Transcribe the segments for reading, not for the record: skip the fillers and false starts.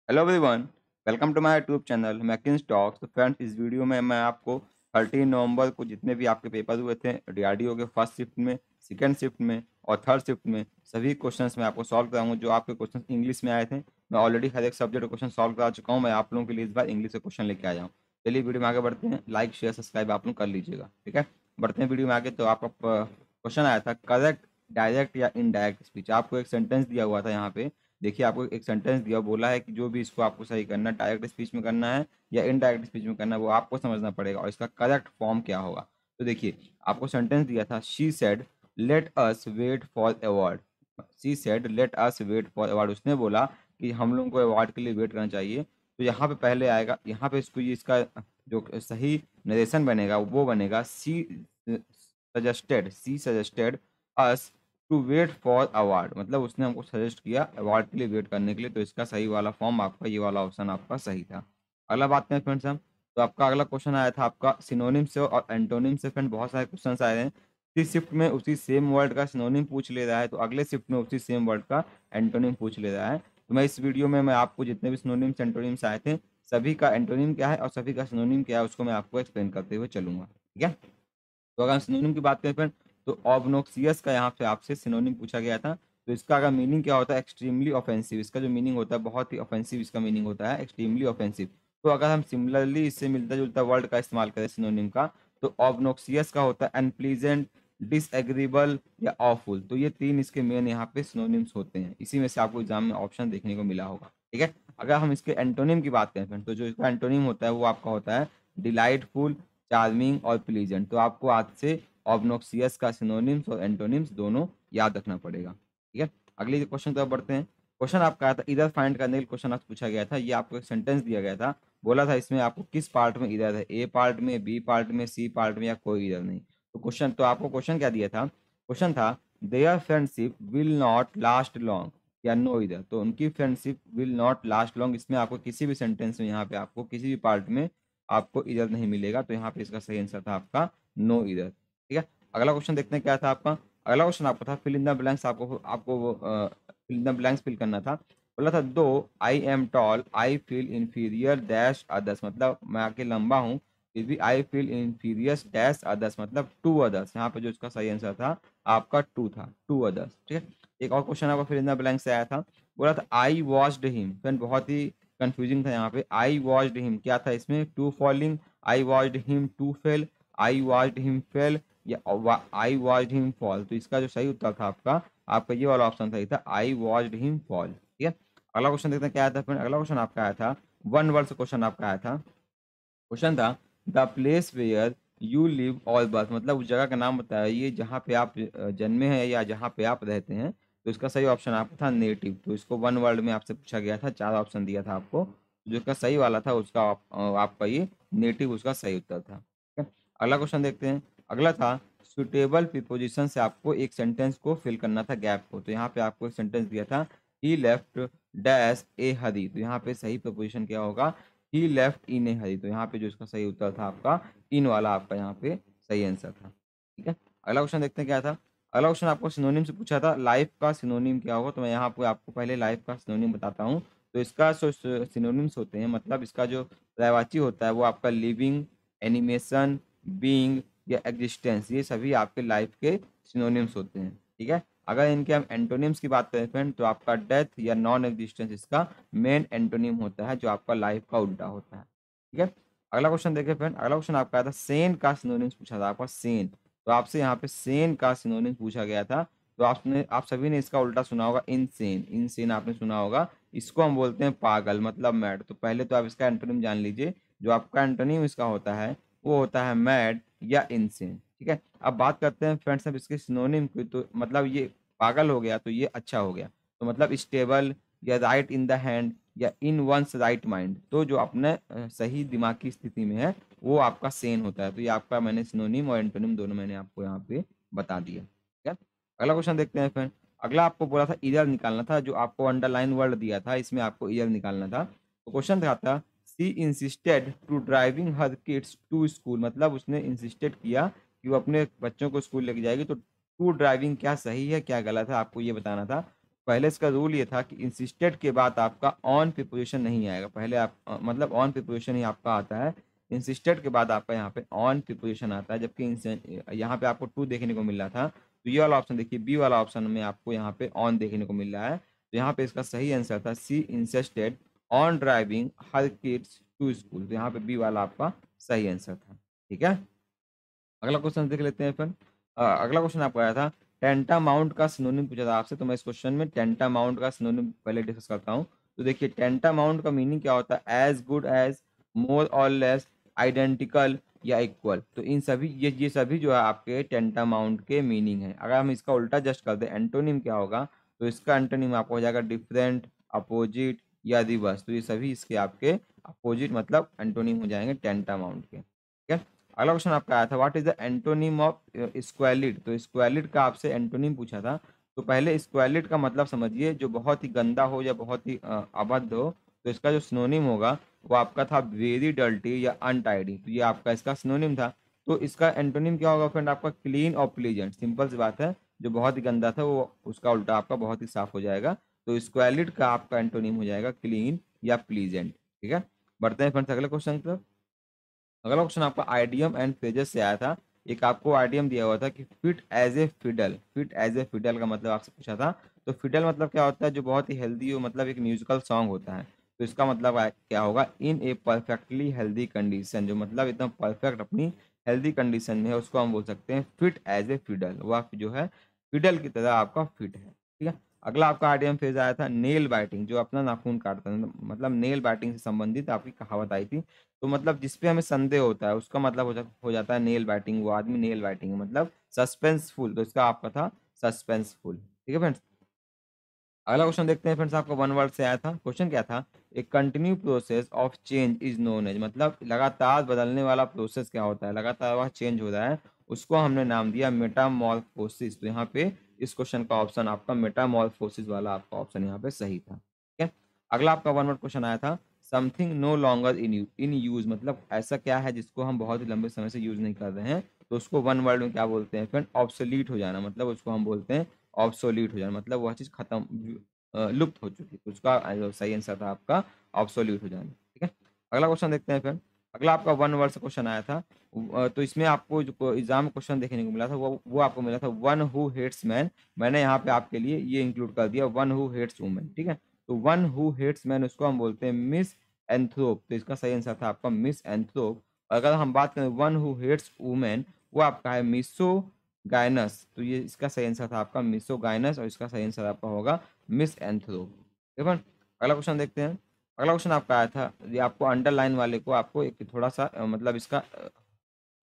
Hello everyone, welcome to my YouTube channel मैकिन्स talks. तो friends, इस वीडियो में मैं आपको 13 नवंबर को जितने भी आपके पेपर हुए थे डीआरडीओ के फर्स्ट शिफ्ट में, सेकंड शिफ्ट में और थर्ड शिफ्ट में, सभी क्वेश्चंस मैं आपको सॉल्व कराऊंगा। जो आपके क्वेश्चंस इंग्लिश में आए थे, मैं ऑलरेडी हर एक सब्जेक्ट क्वेश्चन सॉल्व करा चुका हूँ। मैं आप लोगों के लिए इस बार इंग्लिश के क्वेश्चन लेके आया हूँ। चलिए वीडियो में आगे बढ़ते हैं। लाइक शेयर सब्सक्राइब आप लोग कर लीजिएगा, ठीक है। बढ़ते हैं वीडियो में आगे। तो आपका क्वेश्चन आया था करेक्ट डायरेक्ट या इनडायरेक्ट स्पीच। आपको एक सेंटेंस दिया हुआ था यहाँ पे। देखिए, आपको एक सेंटेंस दिया, बोला है कि जो भी इसको आपको सही करना है, डायरेक्ट स्पीच में करना है या इनडायरेक्ट स्पीच में करना है, वो आपको समझना पड़ेगा और इसका करेक्ट फॉर्म क्या होगा। तो देखिए, आपको सेंटेंस दिया था, she said let us wait for award. She said let us wait for award. उसने बोला कि हम लोगों को अवार्ड के लिए वेट करना चाहिए। तो यहाँ पे पहले आएगा, यहाँ पे इसको ये इसका जो सही नरेशन बनेगा वो बनेगा C suggested us to wait for award. मतलब उसने हमको सजेस्ट किया अवार्ड के लिए वेट करने के लिए। तो इसका सही वाला फॉर्म आपका ये वाला ऑप्शन आपका सही था। अगला बात करें फ्रेंड्स हम, तो आपका अगला क्वेश्चन आया था आपका सिनोनिम से और एंटोनिम से। फ्रेंड, बहुत सारे क्वेश्चन आए हैं। इस शिफ्ट में उसी सेम वर्ड का सिनोनिम पूछ ले रहा है, तो अगले शिफ्ट में उसी सेम वर्ड का एंटोनिम पूछ ले रहा है। तो मैं इस वीडियो में मैं आपको जितने भी सिनोनिम्स एंटोनिम्स आए थे, सभी का एंटोनिम क्या है और सभी का सिनोनिम क्या है, उसको मैं आपको एक्सप्लेन करते हुए चलूंगा, ठीक है। तो अगर हम सिनोनिम की बात करें फ्रेंड, तो ऑब्नोक्सियस का यहाँ पे आपसे सिनोनिम पूछा गया था। तो इसका अगर मीनिंग क्या होता है, एक्सट्रीमली ऑफेंसिव। इसका जो मीनिंग होता है, बहुत ही ऑफेंसिव इसका मीनिंग होता है, एक्सट्रीमली ऑफेंसिव। तो अगर हम सिमिलरली इससे मिलता जुलता वर्ड का इस्तेमाल करें सिनोनिम का, तो ऑब्नोक्सियस का होता है अनप्लीजेंट, डिसएग्रीबल या ऑफुल। तो ये तीन इसके मेन यहाँ पे सिनोनिम्स होते हैं। इसी में से आपको एग्जाम में ऑप्शन देखने को मिला होगा, ठीक है। अगर हम इसके एंटोनिम की बात करें फ्रेंड, तो जो इसका एंटोनिम होता है वो आपका होता है डिलाइटफुल, चार्मिंग और प्लीजेंट। तो आपको आज से ऑब्नोक्सियस का सिनोनिम्स और एंटोनिम्स दोनों याद रखना पड़ेगा, ठीक है। अगले क्वेश्चन की तरफ बढ़ते हैं। क्वेश्चन आपका आया था इधर फाइंड करने के लिए। क्वेश्चन आज पूछा गया था, ये आपको एक सेंटेंस दिया गया था। बोला था इसमें आपको किस पार्ट में इधर है, ए पार्ट में, बी पार्ट में, सी पार्ट में या कोई इधर नहीं। तो क्वेश्चन, तो आपको क्वेश्चन क्या दिया था, क्वेश्चन था their friendship will not last long या नो इधर। तो उनकी friendship will not last long, इसमें आपको किसी भी सेंटेंस में यहाँ पे आपको किसी भी पार्ट में आपको इधर नहीं मिलेगा। तो यहाँ पे इसका सही आंसर था आपका नो इधर, ठीक है। अगला क्वेश्चन देखते हैं क्या था आपका। अगला क्वेश्चन आपका था फिल इन द ब्लैंक्स। आपको आपको वो fill in the blanks fill करना था। बोला था though I am tall I feel inferior dash others. मतलब मैं आके लंबा हूँ फिर भी I feel inferior dash others, मतलब टू अदर्स। यहाँ पे जो इसका सही आंसर था आपका टू था, टू अदर्स, ठीक है। एक और क्वेश्चन आपका फिल इन द ब्लैंक्स से आया था। बोला था आई वॉच्ड हिम। फ्रेंड, बहुत ही कंफ्यूजिंग था यहाँ पे। आई वॉच्ड हिम क्या था इसमें, to falling, I watched him to fail, I watched him fail या आई वॉच्ड हिम फॉल। तो इसका जो सही उत्तर था आपका, आपका ये वाला ऑप्शन सही था, आई वॉच्ड हिम फॉल, ठीक है। अगला क्वेश्चन देखते हैं क्या आया था फ्रेंड। अगला क्वेश्चन आपका आया था वन वर्ड से क्वेश्चन आपका आया था। क्वेश्चन था the place where you live और बर्थ। मतलब उस जगह का नाम बताइए जहाँ पे आप जन्मे हैं या जहाँ पे आप रहते हैं। तो इसका सही ऑप्शन आपका था नेटिव। तो इसको वन वर्ड में आपसे पूछा गया था, चार ऑप्शन दिया था आपको। जो इसका सही वाला था उसका आपका ये नेटिव उसका सही उत्तर था, ठीक है। अगला क्वेश्चन देखते हैं। अगला था सुटेबल प्रीपोजिशन से आपको एक सेंटेंस को फिल करना था, गैप को। तो यहाँ पे आपको एक सेंटेंस दिया था ही लेफ्ट डैश ए हरी। तो यहाँ पे सही प्रीपोजिशन क्या होगा, ही लेफ्ट इन ए हरी। तो यहाँ पे जो इसका सही उत्तर था आपका इन वाला आपका यहाँ पे सही आंसर था, ठीक है। अगला क्वेश्चन देखते हैं क्या था। अगला क्वेश्चन आपको सिनोनिम से पूछा था लाइफ का सिनोनिम क्या होगा। तो मैं यहाँ पे आपको पहले लाइफ का सिनोनिम बताता हूँ। तो इसका जो सिनोनिम्स होते हैं, मतलब इसका जो पर्यायवाची होता है वो आपका लिविंग, एनिमेशन, बीइंग या एग्जिस्टेंस, ये सभी आपके लाइफ के सिनोनिम्स होते हैं, ठीक है। अगर इनके हम एंटोनिम्स की बात करें फ्रेंड, तो आपका डेथ या नॉन एग्जिस्टेंस इसका मेन एंटोनिम होता है, जो आपका लाइफ का उल्टा होता है, ठीक है। अगला क्वेश्चन देखिए फ्रेंड। अगला क्वेश्चन आपका आया था सेन का सिनोनिम्स पूछा था आपका, सेन। तो आपसे यहाँ पे सेन का सिनोनिम्स पूछा गया था। तो आपने आप सभी ने इसका उल्टा सुना होगा, इनसेन। इनसेन आपने सुना होगा, इसको हम बोलते हैं पागल, मतलब मैड। तो पहले तो आप इसका एंटोनिम जान लीजिए। जो आपका एंटोनिम इसका होता है वो होता है मैड या इनसेन, ठीक है। अब बात करते हैं फ्रेंड्स अब इसके सिनोनिम की। तो मतलब ये पागल हो गया तो ये अच्छा हो गया। तो मतलब स्टेबल या राइट इन द हैंड या इन वंस राइट माइंड। तो जो अपने सही दिमाग की स्थिति में है वो आपका सेन होता है। तो ये आपका मैंने सिनोनिम और एंटोनिम दोनों मैंने आपको यहाँ पे बता दिया, ठीक है। अगला क्वेश्चन देखते हैं फ्रेंड। अगला आपको बोला था ईयर निकालना था, जो आपको अंडरलाइन वर्ड दिया था इसमें आपको ईयर निकालना था। तो क्वेश्चन था C insisted to driving her kids to school. मतलब उसने इंसिस्टेड किया कि वो अपने बच्चों को स्कूल लेके जाएगी। तो टू ड्राइविंग क्या सही है क्या गलत है आपको ये बताना था। पहले इसका रूल ये था कि इंसिस्टेड के बाद आपका ऑन प्रीपोजिशन नहीं आएगा। पहले आप मतलब ऑन प्रीपोजिशन ही आपका आता है। इंसिस्टेड के बाद आपका यहाँ पे ऑन प्रीपोजिशन आता है, जबकि यहाँ पे आपको टू देखने को मिल रहा था। तो ये वाला ऑप्शन देखिए, बी वाला ऑप्शन में आपको यहाँ पे ऑन देखने को मिल रहा है। तो यहाँ पे इसका सही आंसर था C, insisted on driving her kids to school. तो यहाँ पे बी वाला आपका सही आंसर था। ठीक है, अगला क्वेश्चन देख लेते हैं फिर। अगला क्वेश्चन आपको आया था टेंटामाउंट का सिनोनिम पूछा था आपसे। तो मैं इस क्वेश्चन में टेंटामाउंट का सिनोनिम पहले डिस्कस करता हूँ। तो देखिए टेंटामाउंट का मीनिंग क्या होता है, एज गुड एज, मोर और लेस, आइडेंटिकल या इक्वल। तो इन सभी ये सभी जो है आपके टेंटामाउंट के मीनिंग है। अगर हम इसका उल्टा जस्ट कर दें एंटोनिम क्या होगा, तो इसका एंटोनिम आपको हो जाएगा डिफरेंट, अपोजिट या रिवर्स। तो ये सभी इसके आपके अपोजिट मतलब एंटोनिम हो जाएंगे टेंटामाउंट के। ठीक है, अगला क्वेश्चन आपका आया था what is the antonym of squalid. तो स्क्वालिड का आपसे एंटोनिम पूछा था। तो पहले स्क्वालिड का मतलब समझिए, जो बहुत ही गंदा हो या बहुत ही अभद्र हो। तो इसका जो सिनोनिम होगा वो आपका था वेरी डर्टी या अनटाइडी। तो ये आपका इसका सिनोनिम था। तो इसका एंटोनिम क्या होगा फ्रेंड, आपका क्लीन और प्लीजेंट। सिंपल सी बात है, जो बहुत ही गंदा था वो उसका उल्टा आपका बहुत ही साफ हो जाएगा। तो स्क्वालिड का आपका एंटोनिम हो जाएगा क्लीन या प्लीजेंट। ठीक है, बढ़ते हैं फ्रेंड्स अगले क्वेश्चन की तरफ। अगला क्वेश्चन आपका आइडियम एंड फ्रेजेस से आया था। एक आपको आइडियम दिया हुआ था कि fit as a fiddle. Fit as a fiddle का मतलब आपसे पूछा था। तो फिडल मतलब क्या होता है, जो बहुत ही हेल्दी हो, मतलब एक म्यूजिकल सॉन्ग होता है। तो इसका मतलब क्या होगा, इन ए परफेक्टली हेल्दी कंडीशन। जो मतलब एकदम परफेक्ट अपनी हेल्दी कंडीशन में है, उसको हम बोल सकते हैं फिट एज ए फिडल। वह जो है फिडल की तरह आपका फिट है। ठीक है, अगला आपका आइडियम फेज आया था नेल बाइटिंग, जो अपना नाखून काटता है। मतलब नेल बाइटिंग से संबंधित आपकी कहावत आई थी। तो मतलब जिस पे हमें संदेह होता है उसका मतलब हो जाता है नेल बाइटिंग। वो आदमी नेल बाइटिंग मतलब सस्पेंसफुल। तो इसका आपका था सस्पेंसफुल। ठीक है फ्रेंड्स, अगला क्वेश्चन देखते हैं फ्रेंड्स। आपको वन वर्ड से आया था। क्वेश्चन क्या था, a continue process of change is known as. मतलब लगातार बदलने वाला प्रोसेस क्या होता है, लगातार वह चेंज हो रहा है, उसको हमने नाम दिया मेटामॉर्फोसिस। तो यहाँ पे इस क्वेश्चन का ऑप्शन आपका मेटामॉर्फोसिस वाला आपका ऑप्शन यहाँ पे सही था। ठीक है, अगला आपका वन वर्ड क्वेश्चन आया था something no longer in use. मतलब ऐसा क्या है जिसको हम बहुत ही लंबे समय से यूज नहीं कर रहे हैं। तो उसको वन वर्ड में क्या बोलते हैं फ्रेंड, ऑब्सोलीट हो जाना। मतलब उसको हम बोलते हैं ऑब्सोल्यूट हो जाना, मतलब वह चीज़ खत्म लुप्त हो चुकी है। तो उसका जो सही आंसर था आपका ऑब्सोल्यूट हो जाना। ठीक है, अगला क्वेश्चन देखते हैं फिर। अगला आपका वन वर्ड से क्वेश्चन आया था। तो इसमें आपको जो एग्जाम क्वेश्चन देखने को मिला था वो आपको मिला था वन हु हेट्स मैन। मैंने यहाँ पे आपके लिए ये इंक्लूड कर दिया वन हु हेट्स वुमेन। ठीक है, तो वन हु हेट्स मैन उसको हम बोलते हैं मिस एंथ्रोप। तो इसका सही आंसर था आपका मिस एंथ्रोप। अगर हम बात करें वन हु हेट्स वुमेन, वो आपका है मिसो गाइनस। तो ये इसका सही आंसर था आपका मिसोगाइनस, और इसका सही आंसर आपका होगा मिस एंथ्रो। ठीक है, अगला क्वेश्चन देखते हैं। अगला क्वेश्चन आपका आया था, ये आपको अंडरलाइन वाले को आपको एक थोड़ा सा मतलब इसका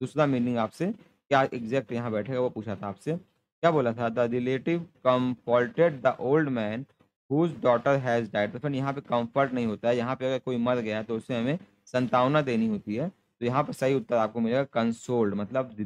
दूसरा मीनिंग आपसे क्या एग्जैक्ट यहाँ बैठेगा वो पूछा था आपसे। क्या बोला था, the relative comforted the old man whose daughter has died. तो फिर यहाँ पे कंफर्ट नहीं होता है, यहाँ पे अगर कोई मर गया है तो उसे हमें संतावना देनी होती है। तो यहाँ पे सही उत्तर आपको मिलेगा कंसोल्ड। मतलब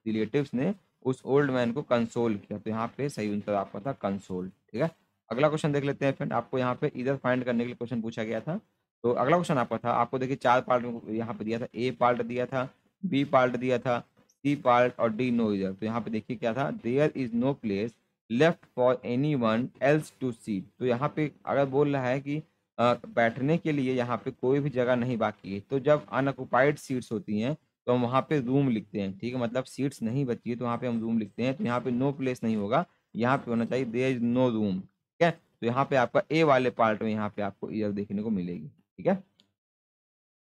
रिलेटिव्स ने उस ओल्ड मैन को कंसोल किया। तो यहाँ पे सही उत्तर आपका था कंसोल्ड। ठीक है, अगला क्वेश्चन देख लेते हैं फ्रेंड। आपको यहाँ पे इधर फाइंड करने के लिए क्वेश्चन पूछा गया था। तो अगला क्वेश्चन आपका था, आपको देखिए चार पार्ट में यहाँ पे दिया था। ए पार्ट दिया था, बी पार्ट दिया था, सी पार्ट और डी नो इधर। तो यहाँ पे देखिए क्या था, there is no place left for anyone else to seat. तो यहाँ पे अगर बोल रहा है कि बैठने के लिए यहाँ पे कोई भी जगह नहीं बाकी है। तो जब अनऑक्युपाइड सीट्स होती हैं तो हम वहाँ पे रूम लिखते हैं। ठीक है, मतलब सीट्स नहीं बची है तो वहाँ पे हम रूम लिखते हैं। तो यहाँ पे नो प्लेस नहीं होगा, यहाँ पे होना चाहिए देयर इज नो रूम। ठीक है, तो यहाँ पे आपका ए वाले पार्ट में यहाँ पे आपको ईयर देखने को मिलेगी। ठीक है,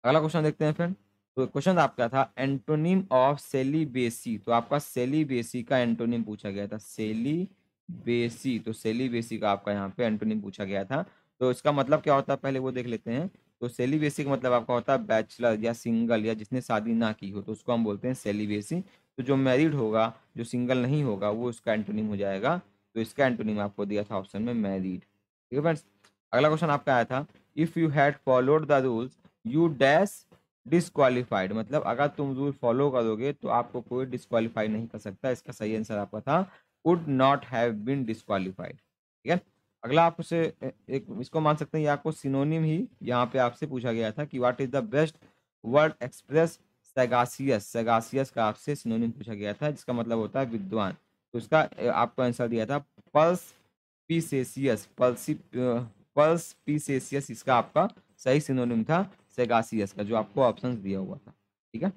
अगला क्वेश्चन देखते हैं फ्रेंड। तो क्वेश्चन आपका था एंटोनिम ऑफ सेलिबेसी। तो आपका सेलिबेसी का एंटोनिम पूछा गया था, सेलिबेसी। तो सेलिबेसी का आपका यहाँ पे एंटोनिम पूछा गया था। तो इसका मतलब क्या होता है पहले वो देख लेते हैं। तो सेलिबेसी का मतलब आपका होता है बैचलर या सिंगल या जिसने शादी ना की हो, तो उसको हम बोलते हैं सेलिबेसी। तो जो मैरिड होगा, जो सिंगल नहीं होगा, वो उसका एंटोनिम हो जाएगा। तो इसका एंटोनिम आपको दिया था ऑप्शन में मैरिड। ठीक है फ्रेंड्स, अगला क्वेश्चन आपका आया था if you had followed the rules you dash disqualified. मतलब अगर तुम रूल फॉलो करोगे तो आपको कोई डिसक्वालीफाई नहीं कर सकता। इसका सही आंसर आपका था would not have been disqualified. ठीक है, अगला आपसे एक इसको मान सकते हैं, ये आपको सिनोनिम ही यहाँ पे आपसे पूछा गया था कि what is the best word express sagacious. Sagacious का आपसे सिनोनिम पूछा गया था जिसका मतलब होता है विद्वान। तो इसका आपको आंसर दिया था पल्स पीसेसियस, पल्स पीसेसियस इसका आपका सही सिनोनिम था सेगासियस का, जो आपको ऑप्शंस दिया हुआ था। ठीक है,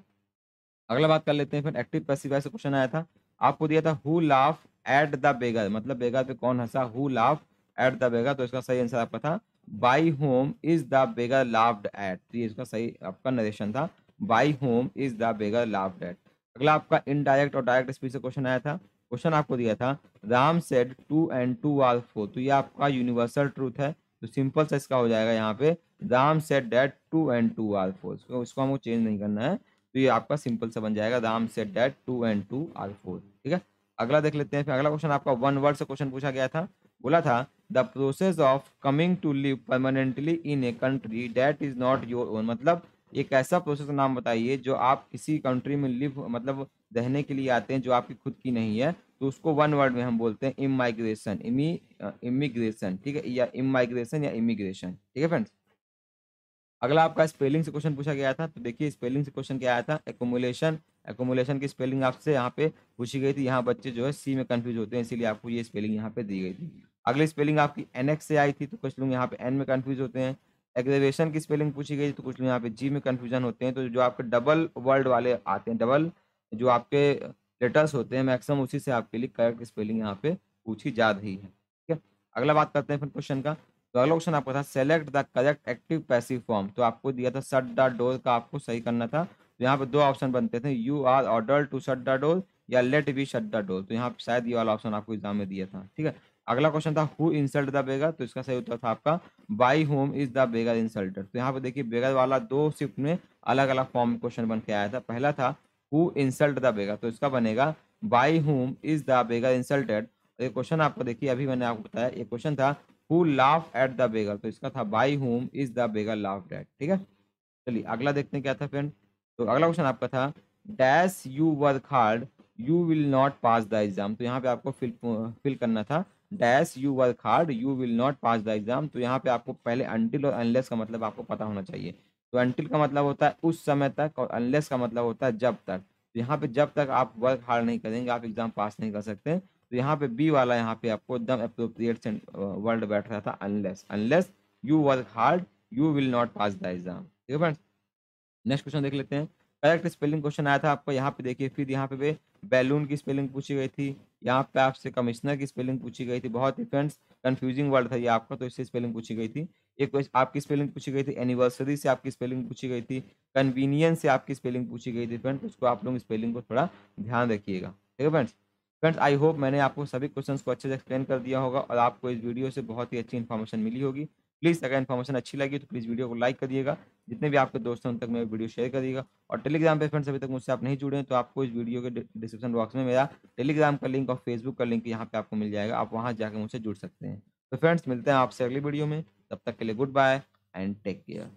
अगला बात कर लेते हैं फिर एक्टिव पैसिव वॉइस से क्वेश्चन आया था। आपको दिया था who laugh at the beggar, मतलब बेगर पे कौन हंसा, who laugh at the beggar, तो इसका सही आंसर आपका था by whom is the beggar laughed at, तो ये इसका सही आपका नरेशन था, by whom is the beggar laughed at. अगला आपका इनडायरेक्ट और डायरेक्ट स्पीच से क्वेश्चन आया था। क्वेश्चन आपको दिया था राम सेड 2 and 2 आर 4, तो ये आपका यूनिवर्सल ट्रूथ है, तो सिंपल सा इसका हो जाएगा यहाँ पे Ram said that 2 and 2 are 4, इसको हमको चेंज नहीं करना है, तो ये आपका सिंपल सा बन जाएगा Ram said that 2 and 2 are 4। ठीक है, अगला देख लेते हैं फिर। अगला क्वेश्चन आपका वन वर्ड से क्वेश्चन पूछा गया था। बोला था the process of coming to live permanently in a country that is not your own, मतलब एक ऐसा प्रोसेस का नाम बताइए जो आप किसी कंट्री में लिव मतलब रहने के लिए आते हैं जो आपकी खुद की नहीं है, तो उसको वन वर्ड में हम बोलते हैं इमाइग्रेशन, इमिग्रेशन। ठीक है, या इमाइग्रेशन या इमिग्रेशन। ठीक है फ्रेंड्स, अगला आपका स्पेलिंग से क्वेश्चन पूछा गया था, तो देखिए स्पेलिंग से क्वेश्चन क्या आया था, एकोमुलेशन, एकोमुलेशन की स्पेलिंग आपसे यहाँ पे पूछी गई थी। यहाँ बच्चे जो है सी में कंफ्यूज होते हैं, इसीलिए आपको ये स्पेलिंग यहाँ पे दी गई थी। अगली स्पेलिंग आपकी एनएक्स से आई थी, तो कुछ लोग यहाँ पे एन में कंफ्यूज होते हैं। एग्रेवेशन की स्पेलिंग पूछी गई, तो कुछ लोग यहाँ पे जी में कंफ्यूजन होते हैं। तो जो आपके डबल वर्ड वाले आते हैं, डबल जो आपके लेटर्स होते हैं, मैक्सिमम उसी से आपके लिए करेक्ट स्पेलिंग यहाँ पे पूछी जा रही है। ठीक है, अगला बात करते हैं फिर क्वेश्चन का। तो अगला क्वेश्चन आपका था select the correct active passive form, तो आपको दिया था शट द डोर का आपको सही करना था। तो यहाँ पे दो ऑप्शन बनते थे, you are order to shut the door या let be shut the door, तो यहाँ पे शायद ये वाला ऑप्शन आपको एग्जाम में दिया था। ठीक है, अगला क्वेश्चन था हु इंसल्ट द बेगर, तो इसका सही उत्तर था आपका by whom is the beggar insulted. तो यहाँ पे देखिए बेगर वाला दो शिफ्ट में अलग अलग फॉर्म में क्वेश्चन बन के आया था। पहला था हु इंसल्ट द बेगर, तो इसका बनेगा by whom is the beggar insulted. ये क्वेश्चन आपको देखिए अभी मैंने आपको बताया, ये क्वेश्चन था who laugh at the beggar, तो इसका था by whom is the beggar laughed at. ठीक है, चलिए अगला देखते हैं क्या था फ्रेंड। तो अगला क्वेश्चन आपका था dash you work hard you will not pass the exam, तो यहाँ पे आपको फिल करना था dash you work hard you will not pass the exam. तो यहाँ पे आपको पहले अनटिल और अनलेस का मतलब आपको पता होना चाहिए। तो अनटिल का मतलब होता है उस समय तक, और अनलेस का मतलब होता है जब तक। तो यहाँ पे जब तक आप वर्क हार्ड नहीं करेंगे आप एग्जाम पास नहीं कर सकते। तो यहाँ पे बी वाला यहाँ पे आपको एकदम अप्रोप्रिएट वर्ड बैठ रहा था, unless, unless you work hard you will not pass the exam. ठीक है फ्रेंड्स, नेक्स्ट क्वेश्चन देख लेते हैं। करेक्ट स्पेलिंग क्वेश्चन आया था आपको यहाँ पे देखिए, फिर यहाँ पे बैलून की स्पेलिंग पूछी गई थी, यहाँ पे आपसे कमिश्नर की स्पेलिंग पूछी गई थी। बहुत ही फ्रेंड्स कंफ्यूजिंग वर्ड था ये आपका, तो इससे स्पेलिंग पूछी गई थी। एक आपकी स्पेलिंग पूछी गई थी, एनिवर्सरी से आपकी स्पेलिंग पूछी गई थी, कन्वीनियंस से आपकी स्पेलिंग पूछी गई थी। फ्रेंड्स उसको आप लोग स्पेलिंग को थोड़ा ध्यान रखिएगा। ठीक है फ्रेंड्स, फ्रेंड्स आई होप मैंने आपको सभी क्वेश्चंस को अच्छे से एक्सप्लेन कर दिया होगा और आपको इस वीडियो से बहुत ही अच्छी इन्फॉर्मेशन मिली होगी। प्लीज़ अगर इन्फॉर्मेशन अच्छी लगी तो प्लीज़ वीडियो को लाइक करिएगा, जितने भी आपके दोस्त हैं उन तक मेरा वीडियो शेयर करिएगा। और टेलीग्राम पे फ्रेंड्स अभी तक मुझसे आप नहीं जुड़े हैं तो आपको इस वीडियो के डिस्क्रिप्शन बॉक्स में मेरा टेलीग्राम का लिंक और फेसबुक का लिंक यहाँ पे आपको मिल जाएगा, आप वहाँ जाकर मुझसे जुड़ सकते हैं। तो फ्रेंड्स मिलते हैं आपसे अगली वीडियो में, तब तक के लिए goodbye and take care.